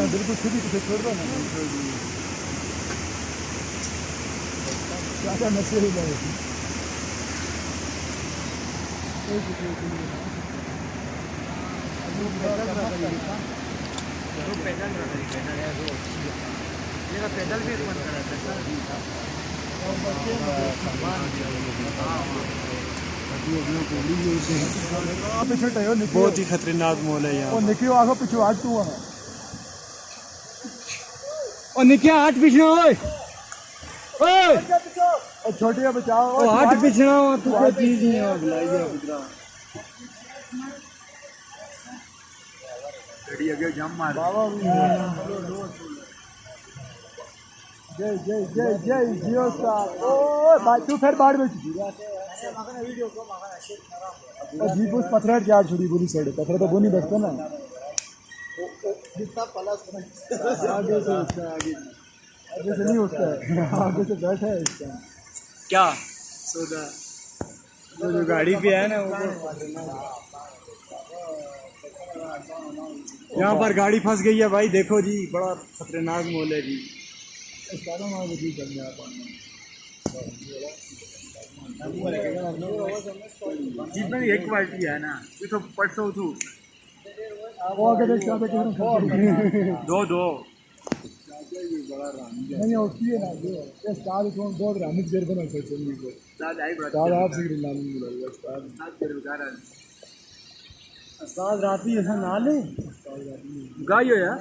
बिल्कुल सीधी पीछे छोड़ दो ना, क्या नशे ही नहीं। पैदल भी मन कर बहुत ही खतरनाक मॉल है यहाँ। और निकलो आगो पीछे आज तू है और निकिया हाथ पिछड़ा ओए ओए और छोटिया बचाओ ओ हाथ पिछड़ा तू कोई चीज नहीं है बुलाइए पुत्रा गाड़ी आगे जाम मार बाबा जय जय जय जय जियो स्टार। ओ भाई तू फिर बाढ़ में जीप उस पत्थर क्या छोड़ी बुरी साइड पत्थर तो वो नहीं बैठता ना आगे से उसका आगे से नहीं उठता है आगे से बैठा है इसका क्या सोदा जो गाड़ी पे है ना वो यहाँ पर गाड़ी फंस गई है भाई। देखो जी बड़ा खतरनाक मॉल है जी। जितना एक क्वालिटी है ना ये तो परसों तू दो दो नहीं होती है ना ये स्टार को बहुत रामिक देर बना सकते हैं को स्टार आप से नाम बोला उस्ताद राती ऐसा ना ले गायो यार